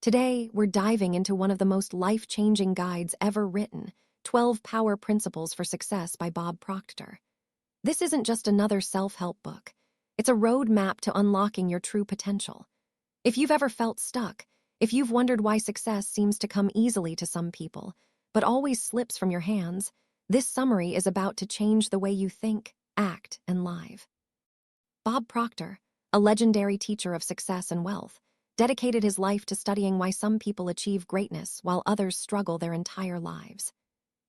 Today, we're diving into one of the most life-changing guides ever written, 12 Power Principles for Success by Bob Proctor. This isn't just another self-help book. It's a roadmap to unlocking your true potential. If you've ever felt stuck, if you've wondered why success seems to come easily to some people, but always slips from your hands, this summary is about to change the way you think, act, and live. Bob Proctor, a legendary teacher of success and wealth, dedicated his life to studying why some people achieve greatness while others struggle their entire lives.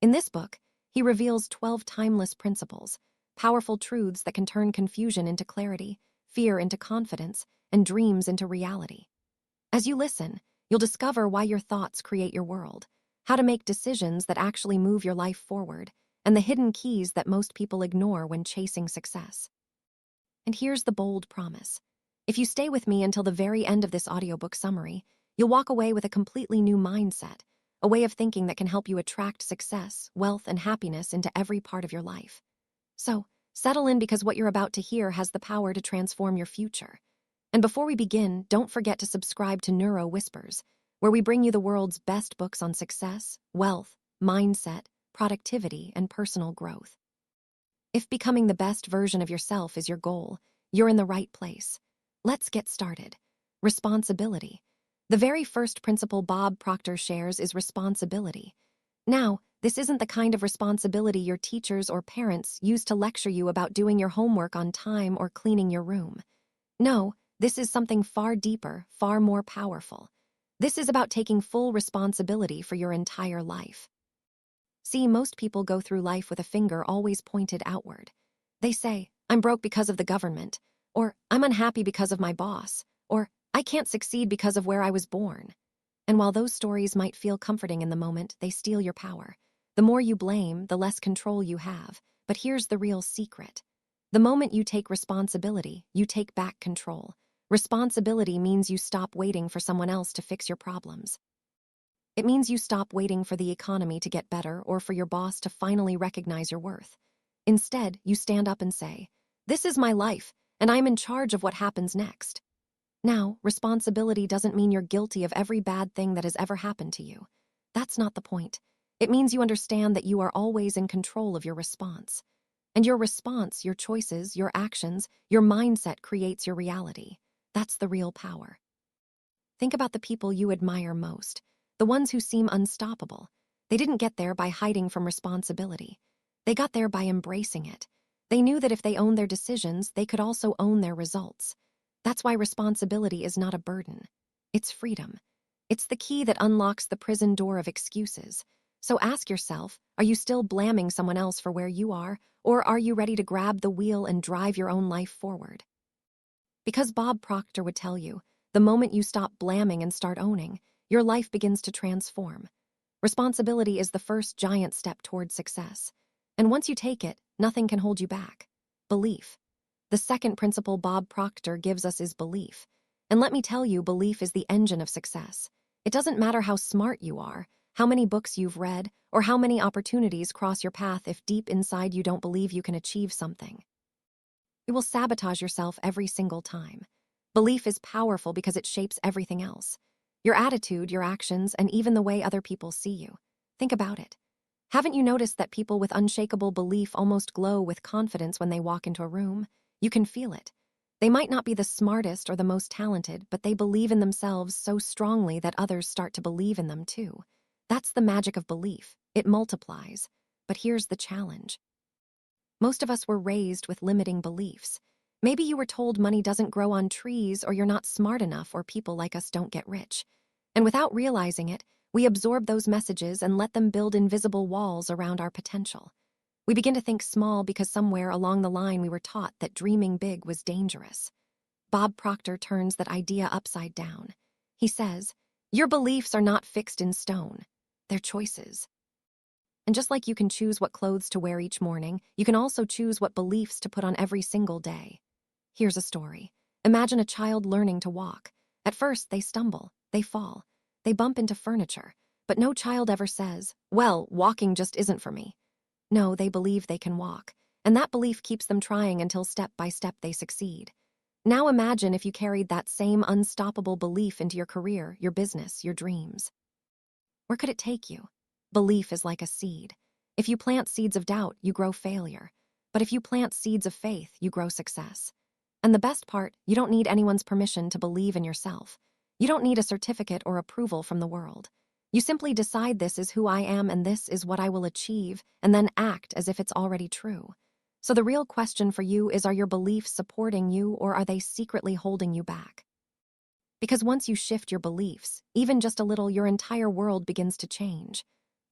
In this book, he reveals 12 timeless principles, powerful truths that can turn confusion into clarity, fear into confidence, and dreams into reality. As you listen, you'll discover why your thoughts create your world, how to make decisions that actually move your life forward, and the hidden keys that most people ignore when chasing success. And here's the bold promise. If you stay with me until the very end of this audiobook summary, you'll walk away with a completely new mindset, a way of thinking that can help you attract success, wealth, and happiness into every part of your life. So, settle in because what you're about to hear has the power to transform your future. And before we begin, don't forget to subscribe to Neuro Whispers, where we bring you the world's best books on success, wealth, mindset, productivity, and personal growth. If becoming the best version of yourself is your goal, you're in the right place. Let's get started. Responsibility. The very first principle Bob Proctor shares is responsibility. Now, this isn't the kind of responsibility your teachers or parents use to lecture you about doing your homework on time or cleaning your room. No, this is something far deeper, far more powerful. This is about taking full responsibility for your entire life. See, most people go through life with a finger always pointed outward. They say, I'm broke because of the government, or I'm unhappy because of my boss, or I can't succeed because of where I was born. And while those stories might feel comforting in the moment, they steal your power. The more you blame, the less control you have. But here's the real secret. The moment you take responsibility, you take back control. Responsibility means you stop waiting for someone else to fix your problems. It means you stop waiting for the economy to get better or for your boss to finally recognize your worth. Instead, you stand up and say, this is my life, and I'm in charge of what happens next. Now, responsibility doesn't mean you're guilty of every bad thing that has ever happened to you. That's not the point. It means you understand that you are always in control of your response. And your response, your choices, your actions, your mindset creates your reality. That's the real power. Think about the people you admire most, the ones who seem unstoppable. They didn't get there by hiding from responsibility. They got there by embracing it. They knew that if they owned their decisions, they could also own their results. That's why responsibility is not a burden. It's freedom. It's the key that unlocks the prison door of excuses. So ask yourself, are you still blaming someone else for where you are, or are you ready to grab the wheel and drive your own life forward? Because Bob Proctor would tell you, the moment you stop blaming and start owning, your life begins to transform. Responsibility is the first giant step toward success. And once you take it, nothing can hold you back. Belief. The second principle Bob Proctor gives us is belief. And let me tell you, belief is the engine of success. It doesn't matter how smart you are, how many books you've read, or how many opportunities cross your path if deep inside you don't believe you can achieve something. You will sabotage yourself every single time. Belief is powerful because it shapes everything else. Your attitude, your actions, and even the way other people see you. Think about it. Haven't you noticed that people with unshakable belief almost glow with confidence when they walk into a room? You can feel it. They might not be the smartest or the most talented, but they believe in themselves so strongly that others start to believe in them too. That's the magic of belief. It multiplies. But here's the challenge. Most of us were raised with limiting beliefs. Maybe you were told money doesn't grow on trees, or you're not smart enough, or people like us don't get rich. And without realizing it, we absorb those messages and let them build invisible walls around our potential. We begin to think small because somewhere along the line we were taught that dreaming big was dangerous. Bob Proctor turns that idea upside down. He says, your beliefs are not fixed in stone. They're choices. And just like you can choose what clothes to wear each morning, you can also choose what beliefs to put on every single day. Here's a story. Imagine a child learning to walk. At first, they stumble, they fall, they bump into furniture, but no child ever says, well, walking just isn't for me. No, they believe they can walk, and that belief keeps them trying until step by step they succeed. Now imagine if you carried that same unstoppable belief into your career, your business, your dreams. Where could it take you? Belief is like a seed. If you plant seeds of doubt, you grow failure. But if you plant seeds of faith, you grow success. And the best part, you don't need anyone's permission to believe in yourself. You don't need a certificate or approval from the world. You simply decide this is who I am and this is what I will achieve, and then act as if it's already true. So the real question for you is, are your beliefs supporting you or are they secretly holding you back? Because once you shift your beliefs, even just a little, your entire world begins to change.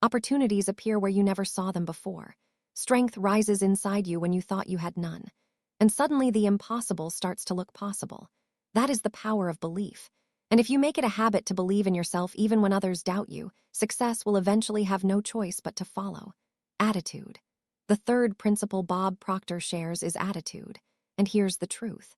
Opportunities appear where you never saw them before. Strength rises inside you when you thought you had none. And suddenly the impossible starts to look possible. That is the power of belief. And if you make it a habit to believe in yourself even when others doubt you, success will eventually have no choice but to follow. Attitude. The third principle Bob Proctor shares is attitude. And here's the truth.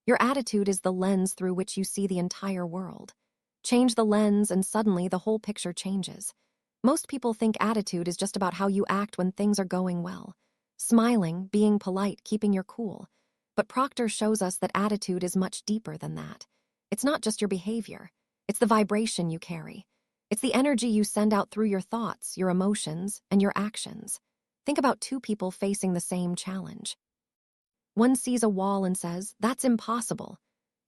Your attitude is the lens through which you see the entire world. Change the lens and suddenly the whole picture changes. Most people think attitude is just about how you act when things are going well. Smiling, being polite, keeping your cool. But Proctor shows us that attitude is much deeper than that. It's not just your behavior. It's the vibration you carry. It's the energy you send out through your thoughts, your emotions, and your actions. Think about two people facing the same challenge. One sees a wall and says, "That's impossible."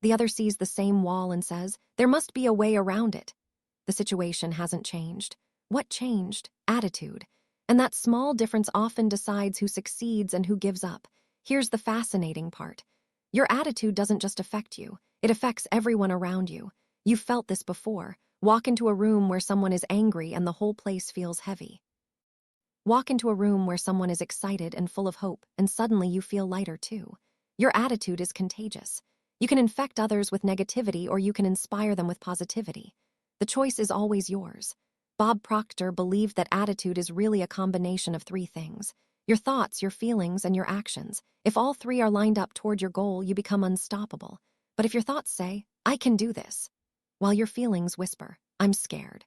The other sees the same wall and says, "There must be a way around it." The situation hasn't changed. What changed? Attitude. And that small difference often decides who succeeds and who gives up. Here's the fascinating part. Your attitude doesn't just affect you. It affects everyone around you. You've felt this before. Walk into a room where someone is angry and the whole place feels heavy. Walk into a room where someone is excited and full of hope, and suddenly you feel lighter too. Your attitude is contagious. You can infect others with negativity or you can inspire them with positivity. The choice is always yours. Bob Proctor believed that attitude is really a combination of three things: your thoughts, your feelings, and your actions. If all three are lined up toward your goal, you become unstoppable. But if your thoughts say, "I can do this," while your feelings whisper, "I'm scared,"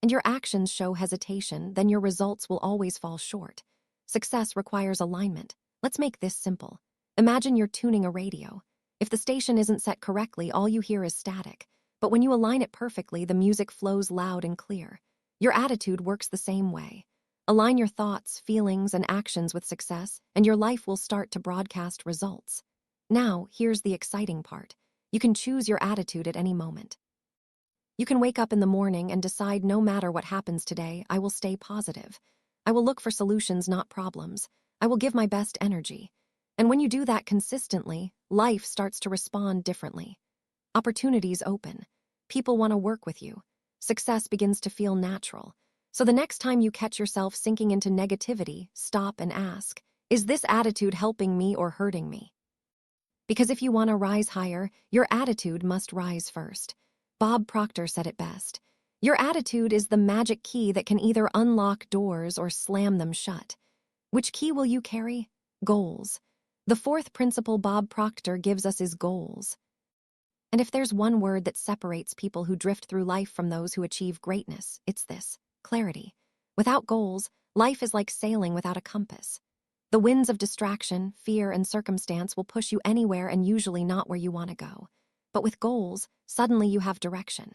and your actions show hesitation, then your results will always fall short. Success requires alignment. Let's make this simple. Imagine you're tuning a radio. If the station isn't set correctly, all you hear is static. But when you align it perfectly, the music flows loud and clear. Your attitude works the same way. Align your thoughts, feelings, and actions with success, and your life will start to broadcast results. Now, here's the exciting part. You can choose your attitude at any moment. You can wake up in the morning and decide, no matter what happens today, I will stay positive. I will look for solutions, not problems. I will give my best energy. And when you do that consistently, life starts to respond differently. Opportunities open. People want to work with you. Success begins to feel natural. So the next time you catch yourself sinking into negativity, stop and ask, is this attitude helping me or hurting me? Because if you want to rise higher, your attitude must rise first. Bob Proctor said it best. Your attitude is the magic key that can either unlock doors or slam them shut. Which key will you carry? Goals. The fourth principle Bob Proctor gives us is goals. And if there's one word that separates people who drift through life from those who achieve greatness, it's this: clarity. Without goals, life is like sailing without a compass. The winds of distraction, fear, and circumstance will push you anywhere and usually not where you want to go. But with goals, suddenly you have direction.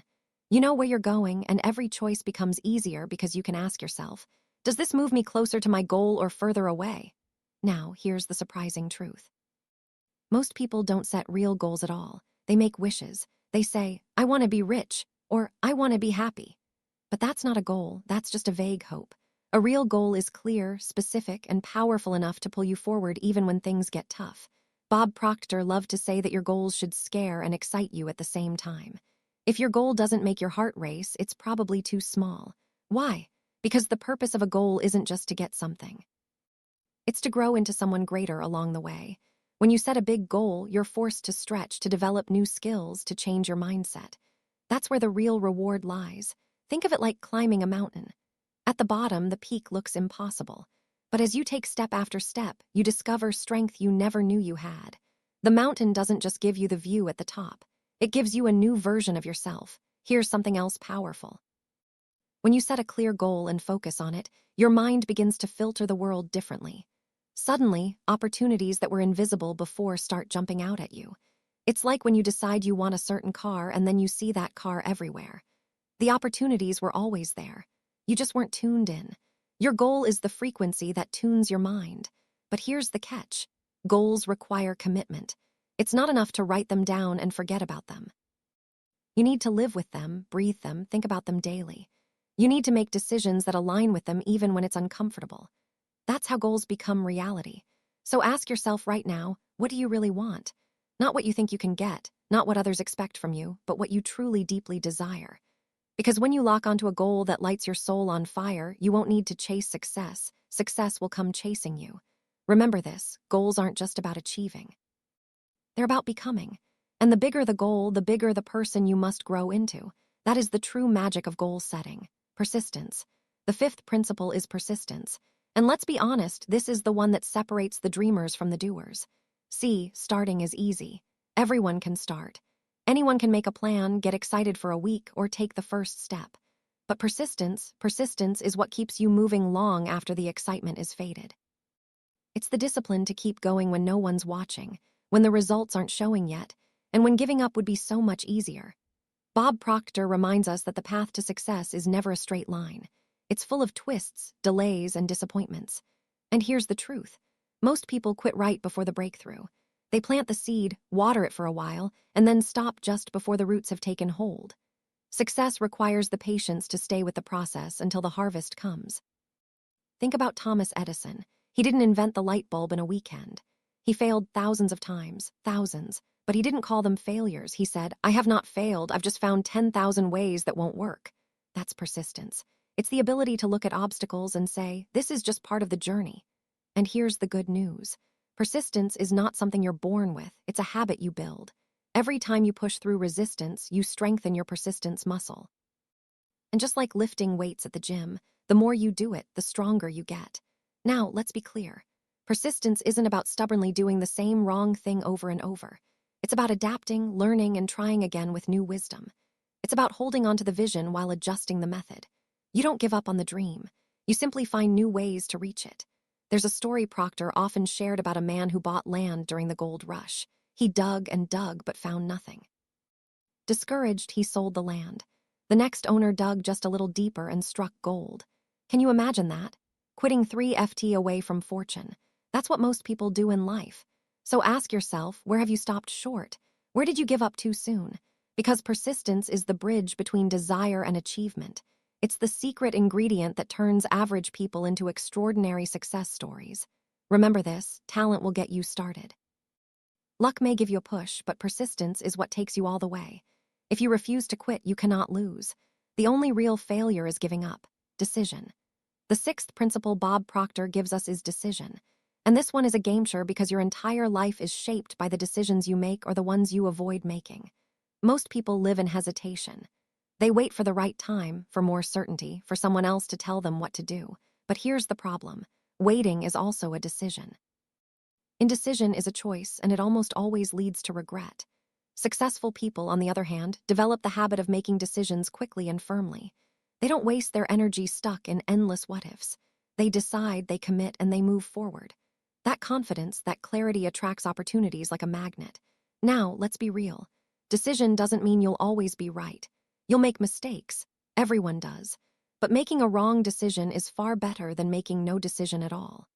You know where you're going, and every choice becomes easier because you can ask yourself, does this move me closer to my goal or further away? Now, here's the surprising truth. Most people don't set real goals at all. They make wishes. They say, I want to be rich, or I want to be happy. But that's not a goal, that's just a vague hope. A real goal is clear, specific, and powerful enough to pull you forward even when things get tough. Bob Proctor loved to say that your goals should scare and excite you at the same time. If your goal doesn't make your heart race, it's probably too small. Why? Because the purpose of a goal isn't just to get something. It's to grow into someone greater along the way. When you set a big goal, you're forced to stretch, to develop new skills, to change your mindset. That's where the real reward lies. Think of it like climbing a mountain. At the bottom, the peak looks impossible. But as you take step after step, you discover strength you never knew you had. The mountain doesn't just give you the view at the top. It gives you a new version of yourself. Here's something else powerful. When you set a clear goal and focus on it, your mind begins to filter the world differently. Suddenly, opportunities that were invisible before start jumping out at you. It's like when you decide you want a certain car and then you see that car everywhere. The opportunities were always there. You just weren't tuned in. Your goal is the frequency that tunes your mind. But here's the catch. Goals require commitment. It's not enough to write them down and forget about them. You need to live with them, breathe them, think about them daily. You need to make decisions that align with them even when it's uncomfortable. That's how goals become reality. So ask yourself right now, what do you really want? Not what you think you can get, not what others expect from you, but what you truly deeply desire. Because when you lock onto a goal that lights your soul on fire, you won't need to chase success. Success will come chasing you. Remember this, goals aren't just about achieving. They're about becoming. And the bigger the goal, the bigger the person you must grow into. That is the true magic of goal setting. Persistence. The fifth principle is persistence. And let's be honest, this is the one that separates the dreamers from the doers. See, starting is easy. Everyone can start. Anyone can make a plan, get excited for a week, or take the first step. But persistence is what keeps you moving long after the excitement is faded. It's the discipline to keep going when no one's watching, when the results aren't showing yet, and when giving up would be so much easier. Bob Proctor reminds us that the path to success is never a straight line. It's full of twists, delays, and disappointments. And here's the truth. Most people quit right before the breakthrough. They plant the seed, water it for a while, and then stop just before the roots have taken hold. Success requires the patience to stay with the process until the harvest comes. Think about Thomas Edison. He didn't invent the light bulb in a weekend. He failed thousands of times, thousands, but he didn't call them failures. He said, "I have not failed, I've just found 10,000 ways that won't work." That's persistence. It's the ability to look at obstacles and say, this is just part of the journey. And here's the good news. Persistence is not something you're born with, it's a habit you build. Every time you push through resistance, you strengthen your persistence muscle. And just like lifting weights at the gym, the more you do it, the stronger you get. Now, let's be clear. Persistence isn't about stubbornly doing the same wrong thing over and over. It's about adapting, learning, and trying again with new wisdom. It's about holding on to the vision while adjusting the method. You don't give up on the dream. You simply find new ways to reach it. There's a story Proctor often shared about a man who bought land during the gold rush. He dug and dug but found nothing. Discouraged, he sold the land. The next owner dug just a little deeper and struck gold. Can you imagine that? Quitting 3 FT away from fortune. That's what most people do in life. So ask yourself, where have you stopped short? Where did you give up too soon? Because persistence is the bridge between desire and achievement. It's the secret ingredient that turns average people into extraordinary success stories. Remember this, talent will get you started. Luck may give you a push, but persistence is what takes you all the way. If you refuse to quit, you cannot lose. The only real failure is giving up. Decision. The sixth principle Bob Proctor gives us is decision. And this one is a game-changer because your entire life is shaped by the decisions you make or the ones you avoid making. Most people live in hesitation. They wait for the right time, for more certainty, for someone else to tell them what to do. But here's the problem. Waiting is also a decision. Indecision is a choice, and it almost always leads to regret. Successful people, on the other hand, develop the habit of making decisions quickly and firmly. They don't waste their energy stuck in endless what-ifs. They decide, they commit, and they move forward. That confidence, that clarity attracts opportunities like a magnet. Now, let's be real. Decision doesn't mean you'll always be right. You'll make mistakes. Everyone does. But making a wrong decision is far better than making no decision at all.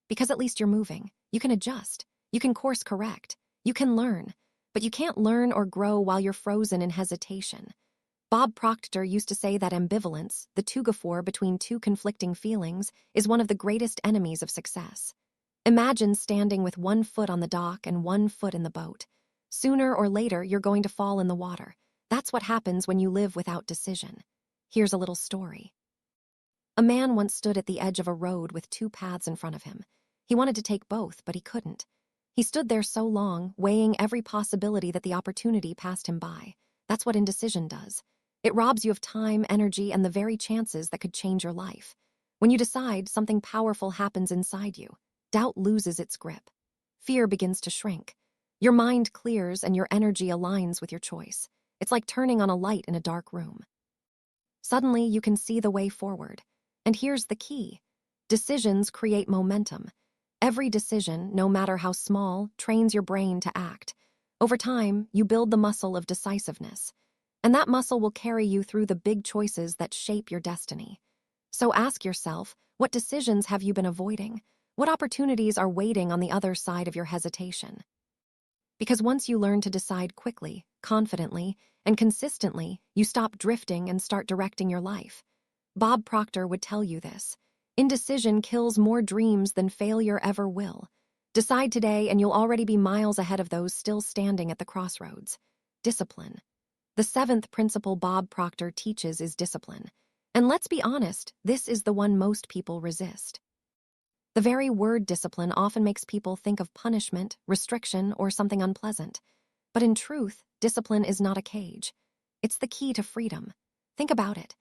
Because at least you're moving. You can adjust. You can course correct. You can learn. But you can't learn or grow while you're frozen in hesitation. Bob Proctor used to say that ambivalence, the tug-of-war between two conflicting feelings, is one of the greatest enemies of success. Imagine standing with one foot on the dock and one foot in the boat. Sooner or later, you're going to fall in the water. That's what happens when you live without decision. Here's a little story. A man once stood at the edge of a road with two paths in front of him. He wanted to take both, but he couldn't. He stood there so long, weighing every possibility that the opportunity passed him by. That's what indecision does. It robs you of time, energy, and the very chances that could change your life. When you decide, something powerful happens inside you. Doubt loses its grip. Fear begins to shrink. Your mind clears and your energy aligns with your choice. It's like turning on a light in a dark room. Suddenly, you can see the way forward. And here's the key. Decisions create momentum. Every decision, no matter how small, trains your brain to act. Over time, you build the muscle of decisiveness, and that muscle will carry you through the big choices that shape your destiny. So ask yourself, what decisions have you been avoiding? What opportunities are waiting on the other side of your hesitation? Because once you learn to decide quickly, confidently, and consistently, you stop drifting and start directing your life. Bob Proctor would tell you this. Indecision kills more dreams than failure ever will. Decide today and you'll already be miles ahead of those still standing at the crossroads. Discipline. The seventh principle Bob Proctor teaches is discipline. And let's be honest, this is the one most people resist. The very word discipline often makes people think of punishment, restriction, or something unpleasant. But in truth, discipline is not a cage. It's the key to freedom. Think about it.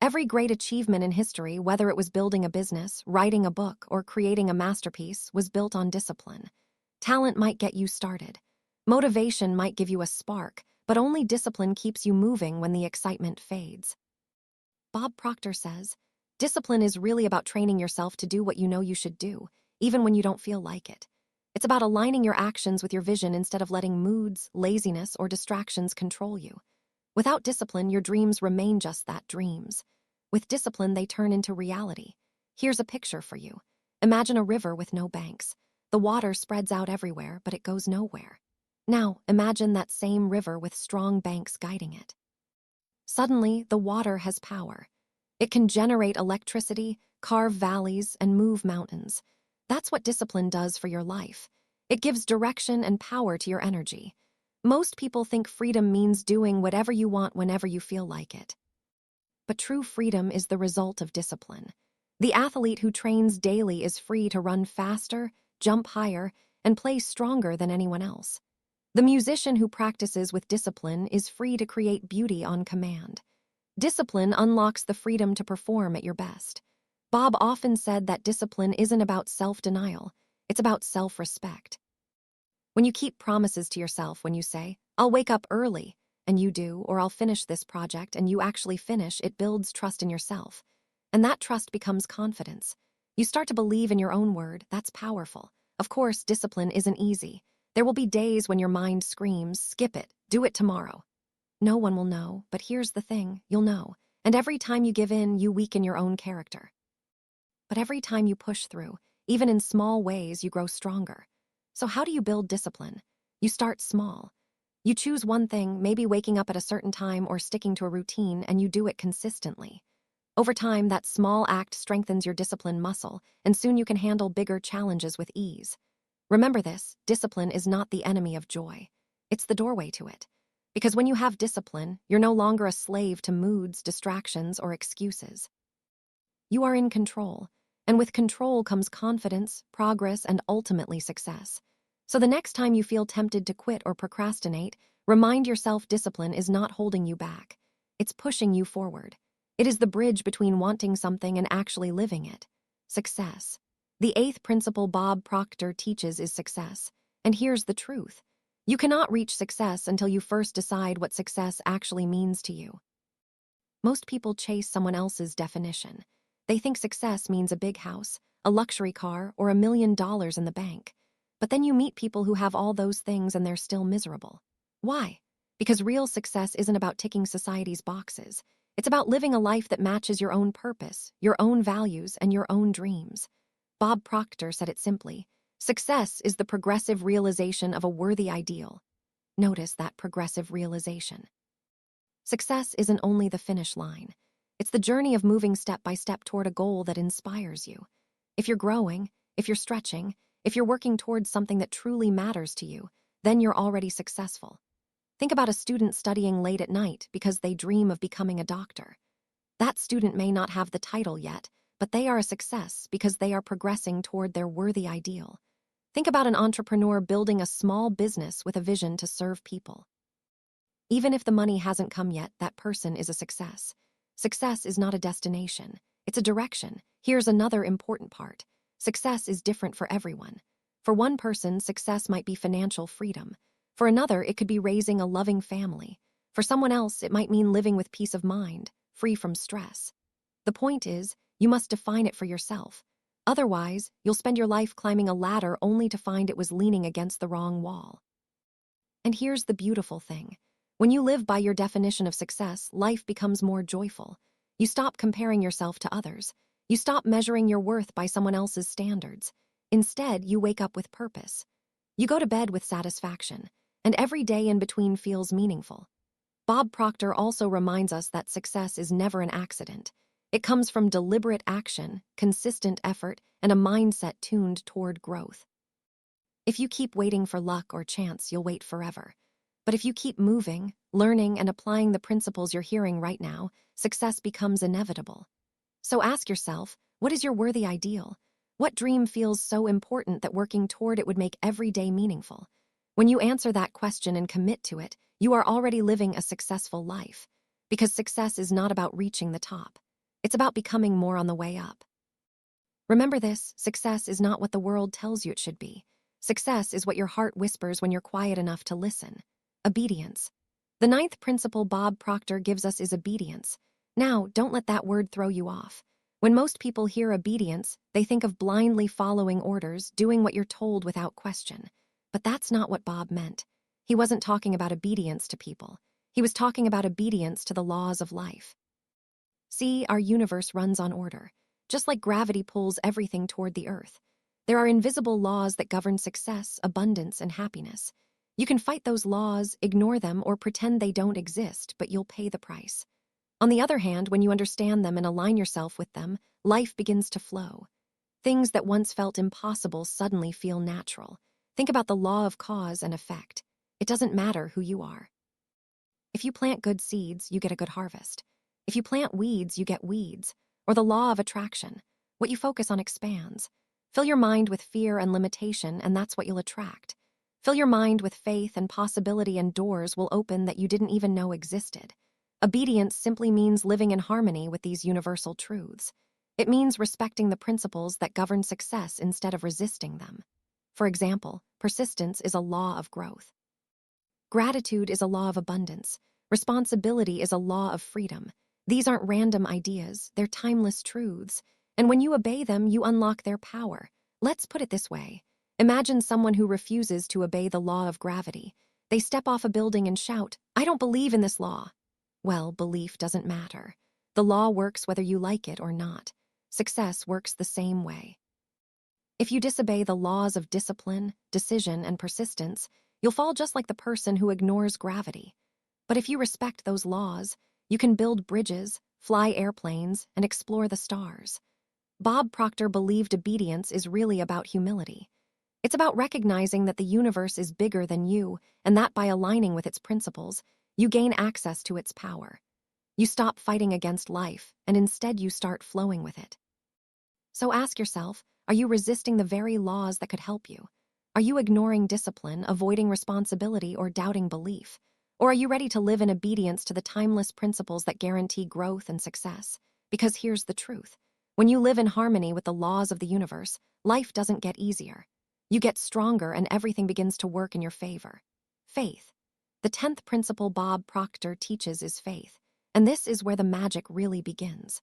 Every great achievement in history, whether it was building a business, writing a book, or creating a masterpiece, was built on discipline. Talent might get you started. Motivation might give you a spark, but only discipline keeps you moving when the excitement fades. Bob Proctor says, discipline is really about training yourself to do what you know you should do, even when you don't feel like it. It's about aligning your actions with your vision instead of letting moods, laziness, or distractions control you. Without discipline, your dreams remain just that, dreams. With discipline, they turn into reality. Here's a picture for you. Imagine a river with no banks. The water spreads out everywhere, but it goes nowhere. Now, imagine that same river with strong banks guiding it. Suddenly, the water has power. It can generate electricity, carve valleys, and move mountains. That's what discipline does for your life. It gives direction and power to your energy. Most people think freedom means doing whatever you want whenever you feel like it. But true freedom is the result of discipline. The athlete who trains daily is free to run faster, jump higher, and play stronger than anyone else. The musician who practices with discipline is free to create beauty on command. Discipline unlocks the freedom to perform at your best. Bob often said that discipline isn't about self-denial, it's about self-respect. When you keep promises to yourself, when you say, I'll wake up early, and you do, or I'll finish this project, and you actually finish, it builds trust in yourself. And that trust becomes confidence. You start to believe in your own word. That's powerful. Of course, discipline isn't easy. There will be days when your mind screams, skip it, do it tomorrow. No one will know, but here's the thing, you'll know. And every time you give in, you weaken your own character. But every time you push through, even in small ways, you grow stronger. So how do you build discipline? You start small. You choose one thing, maybe waking up at a certain time or sticking to a routine, and you do it consistently. Over time, that small act strengthens your discipline muscle, and soon you can handle bigger challenges with ease. Remember this, discipline is not the enemy of joy. It's the doorway to it. Because when you have discipline, you're no longer a slave to moods, distractions, or excuses. You are in control, and with control comes confidence, progress, and ultimately success. So the next time you feel tempted to quit or procrastinate, remind yourself discipline is not holding you back. It's pushing you forward. It is the bridge between wanting something and actually living it. Success. The eighth principle Bob Proctor teaches is success. And here's the truth. You cannot reach success until you first decide what success actually means to you. Most people chase someone else's definition. They think success means a big house, a luxury car, or $1 million in the bank. But then you meet people who have all those things and they're still miserable. Why? Because real success isn't about ticking society's boxes. It's about living a life that matches your own purpose, your own values, and your own dreams. Bob Proctor said it simply, success is the progressive realization of a worthy ideal. Notice that progressive realization. Success isn't only the finish line. It's the journey of moving step by step toward a goal that inspires you. If you're growing, if you're stretching, if you're working towards something that truly matters to you, then you're already successful. Think about a student studying late at night because they dream of becoming a doctor. That student may not have the title yet, but they are a success because they are progressing toward their worthy ideal. Think about an entrepreneur building a small business with a vision to serve people. Even if the money hasn't come yet, that person is a success. Success is not a destination. It's a direction. Here's another important part. Success is different for everyone. For one person, success might be financial freedom. For another, it could be raising a loving family. For someone else, it might mean living with peace of mind, free from stress. The point is, you must define it for yourself. Otherwise, you'll spend your life climbing a ladder only to find it was leaning against the wrong wall. And here's the beautiful thing. When you live by your definition of success, life becomes more joyful. You stop comparing yourself to others. You stop measuring your worth by someone else's standards. Instead, you wake up with purpose. You go to bed with satisfaction, and every day in between feels meaningful. Bob Proctor also reminds us that success is never an accident. It comes from deliberate action, consistent effort, and a mindset tuned toward growth. If you keep waiting for luck or chance, you'll wait forever. But if you keep moving, learning, and applying the principles you're hearing right now, success becomes inevitable. So ask yourself, what is your worthy ideal? What dream feels so important that working toward it would make every day meaningful? When you answer that question and commit to it, you are already living a successful life. Because success is not about reaching the top. It's about becoming more on the way up. Remember this, success is not what the world tells you it should be. Success is what your heart whispers when you're quiet enough to listen. Obedience. The 9th principle Bob Proctor gives us is obedience. Now, don't let that word throw you off. When most people hear obedience, they think of blindly following orders, doing what you're told without question. But that's not what Bob meant. He wasn't talking about obedience to people. He was talking about obedience to the laws of life. See, our universe runs on order. Just like gravity pulls everything toward the earth. There are invisible laws that govern success, abundance, and happiness. You can fight those laws, ignore them, or pretend they don't exist, but you'll pay the price. On the other hand, when you understand them and align yourself with them, life begins to flow. Things that once felt impossible suddenly feel natural. Think about the law of cause and effect. It doesn't matter who you are. If you plant good seeds, you get a good harvest. If you plant weeds, you get weeds. Or the law of attraction. What you focus on expands. Fill your mind with fear and limitation, and that's what you'll attract. Fill your mind with faith and possibility, and doors will open that you didn't even know existed. Obedience simply means living in harmony with these universal truths. It means respecting the principles that govern success instead of resisting them. For example, persistence is a law of growth. Gratitude is a law of abundance. Responsibility is a law of freedom. These aren't random ideas, they're timeless truths. And when you obey them, you unlock their power. Let's put it this way. Imagine someone who refuses to obey the law of gravity. They step off a building and shout, "I don't believe in this law." Well, belief doesn't matter. The law works whether you like it or not. Success works the same way. If you disobey the laws of discipline, decision, and persistence, you'll fall just like the person who ignores gravity. But if you respect those laws, you can build bridges, fly airplanes, and explore the stars. Bob Proctor believed obedience is really about humility. It's about recognizing that the universe is bigger than you, and that by aligning with its principles, you gain access to its power. You stop fighting against life, and instead you start flowing with it. So ask yourself, are you resisting the very laws that could help you? Are you ignoring discipline, avoiding responsibility, or doubting belief? Or are you ready to live in obedience to the timeless principles that guarantee growth and success? Because here's the truth. When you live in harmony with the laws of the universe, life doesn't get easier. You get stronger and everything begins to work in your favor. Faith. The 10th principle Bob Proctor teaches is faith, and this is where the magic really begins.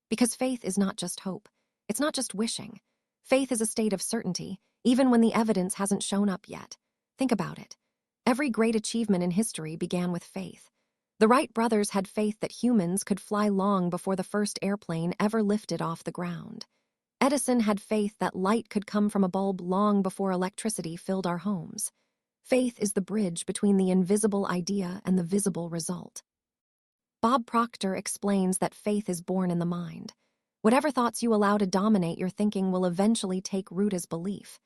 Because faith is not just hope. It's not just wishing. Faith is a state of certainty, even when the evidence hasn't shown up yet. Think about it. Every great achievement in history began with faith. The Wright brothers had faith that humans could fly long before the first airplane ever lifted off the ground. Edison had faith that light could come from a bulb long before electricity filled our homes. Faith is the bridge between the invisible idea and the visible result. Bob Proctor explains that faith is born in the mind. Whatever thoughts you allow to dominate your thinking will eventually take root as belief.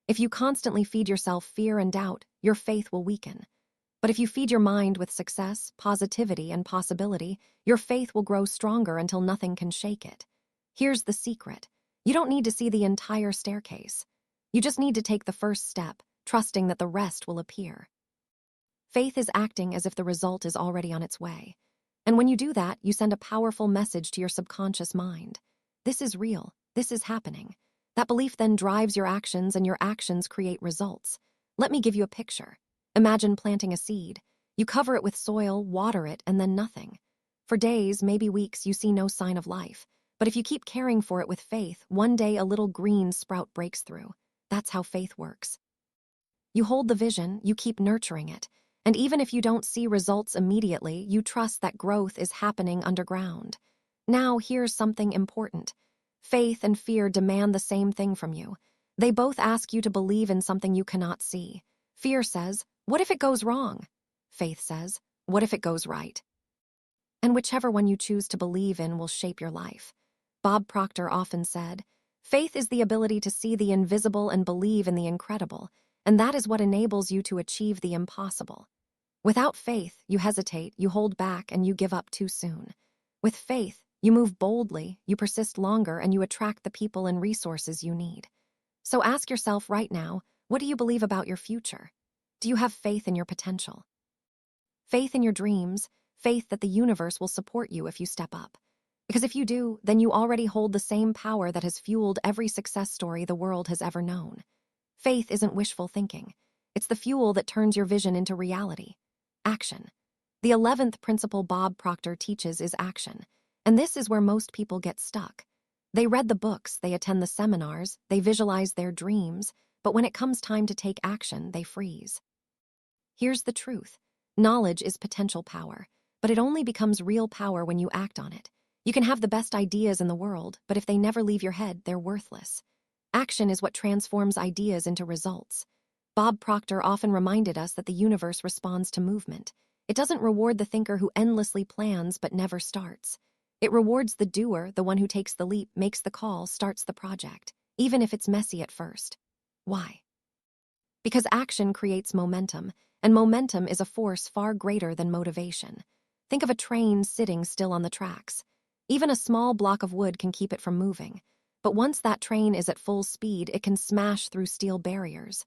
If you constantly feed yourself fear and doubt, your faith will weaken. But if you feed your mind with success, positivity, and possibility, your faith will grow stronger until nothing can shake it. Here's the secret. You don't need to see the entire staircase. You just need to take the first step, trusting that the rest will appear. Faith is acting as if the result is already on its way. And when you do that, you send a powerful message to your subconscious mind. This is real. This is happening. That belief then drives your actions, and your actions create results. Let me give you a picture. Imagine planting a seed. You cover it with soil, water it, and then nothing. For days, maybe weeks, you see no sign of life. But if you keep caring for it with faith, one day a little green sprout breaks through. That's how faith works. You hold the vision, you keep nurturing it, and even if you don't see results immediately, you trust that growth is happening underground. Now, here's something important. Faith and fear demand the same thing from you. They both ask you to believe in something you cannot see. Fear says, "What if it goes wrong?" Faith says, "What if it goes right?" And whichever one you choose to believe in will shape your life. Bob Proctor often said, "Faith is the ability to see the invisible and believe in the incredible, and that is what enables you to achieve the impossible." Without faith, you hesitate, you hold back, and you give up too soon. With faith, you move boldly, you persist longer, and you attract the people and resources you need. So ask yourself right now, what do you believe about your future? Do you have faith in your potential? Faith in your dreams, faith that the universe will support you if you step up. Because if you do, then you already hold the same power that has fueled every success story the world has ever known. Faith isn't wishful thinking. It's the fuel that turns your vision into reality. Action. The 11th principle Bob Proctor teaches is action, and this is where most people get stuck. They read the books, they attend the seminars, they visualize their dreams, but when it comes time to take action, they freeze. Here's the truth. Knowledge is potential power, but it only becomes real power when you act on it. You can have the best ideas in the world, but if they never leave your head, they're worthless. Action is what transforms ideas into results. Bob Proctor often reminded us that the universe responds to movement. It doesn't reward the thinker who endlessly plans but never starts. It rewards the doer, the one who takes the leap, makes the call, starts the project, even if it's messy at first. Why? Because action creates momentum, and momentum is a force far greater than motivation. Think of a train sitting still on the tracks. Even a small block of wood can keep it from moving. But once that train is at full speed, it can smash through steel barriers.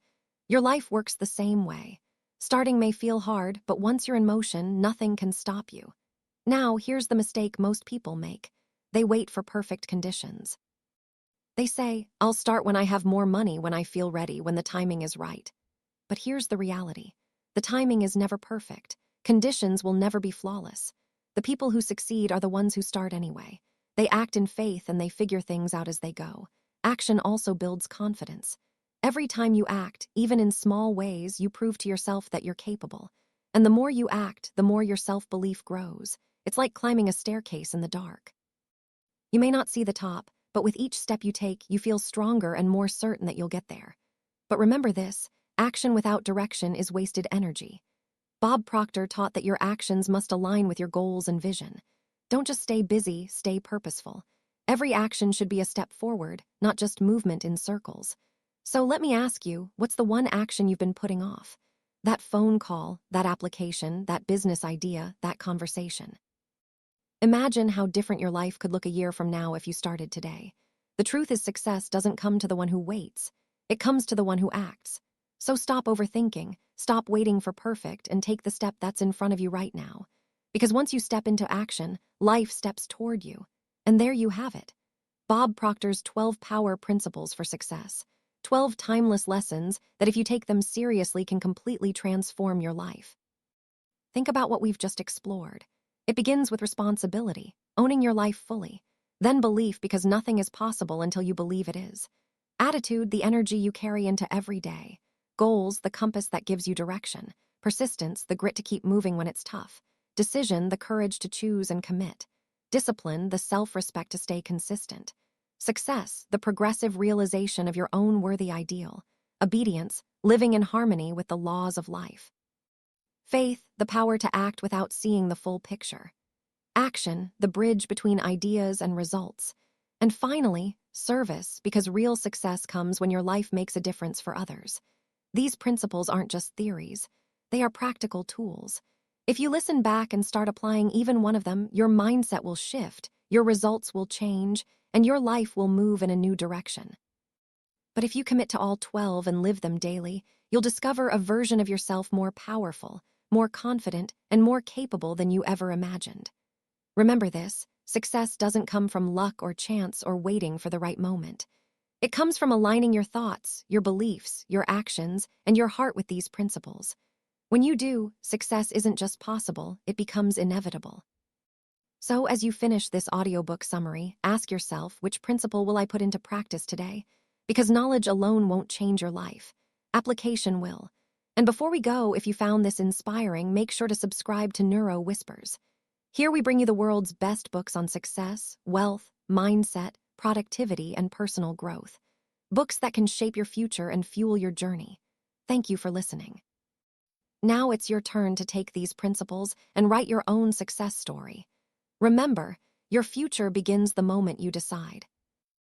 Your life works the same way. Starting may feel hard, but once you're in motion, nothing can stop you. Now, here's the mistake most people make. They wait for perfect conditions. They say, "I'll start when I have more money, when I feel ready, when the timing is right." But here's the reality. The timing is never perfect. Conditions will never be flawless. The people who succeed are the ones who start anyway. They act in faith and they figure things out as they go. Action also builds confidence. Every time you act, even in small ways, you prove to yourself that you're capable. And the more you act, the more your self-belief grows. It's like climbing a staircase in the dark. You may not see the top, but with each step you take, you feel stronger and more certain that you'll get there. But remember this, action without direction is wasted energy. Bob Proctor taught that your actions must align with your goals and vision. Don't just stay busy, stay purposeful. Every action should be a step forward, not just movement in circles. So let me ask you, what's the one action you've been putting off? That phone call, that application, that business idea, that conversation. Imagine how different your life could look a year from now if you started today. The truth is, success doesn't come to the one who waits. It comes to the one who acts. So stop overthinking, stop waiting for perfect, and take the step that's in front of you right now. Because once you step into action, life steps toward you. And there you have it. Bob Proctor's 12 power principles for success. 12 timeless lessons that, if you take them seriously, can completely transform your life. Think about what we've just explored. It begins with responsibility, owning your life fully. Then belief, because nothing is possible until you believe it is. Attitude, the energy you carry into every day. Goals, the compass that gives you direction. Persistence, the grit to keep moving when it's tough. Decision, the courage to choose and commit. Discipline, the self-respect to stay consistent. Success, the progressive realization of your own worthy ideal. Obedience, living in harmony with the laws of life. Faith, the power to act without seeing the full picture. Action, the bridge between ideas and results. And finally, service, because real success comes when your life makes a difference for others. These principles aren't just theories. They are practical tools. If you listen back and start applying even one of them, your mindset will shift, your results will change, and your life will move in a new direction. But if you commit to all 12 and live them daily, you'll discover a version of yourself more powerful, more confident, and more capable than you ever imagined. Remember this, success doesn't come from luck or chance or waiting for the right moment. It comes from aligning your thoughts, your beliefs, your actions, and your heart with these principles. When you do, success isn't just possible, it becomes inevitable. So, as you finish this audiobook summary, ask yourself, which principle will I put into practice today? Because knowledge alone won't change your life. Application will. And before we go, if you found this inspiring, make sure to subscribe to Neuro Whispers. Here we bring you the world's best books on success, wealth, mindset, productivity, and personal growth. Books that can shape your future and fuel your journey. Thank you for listening. Now it's your turn to take these principles and write your own success story. Remember, your future begins the moment you decide.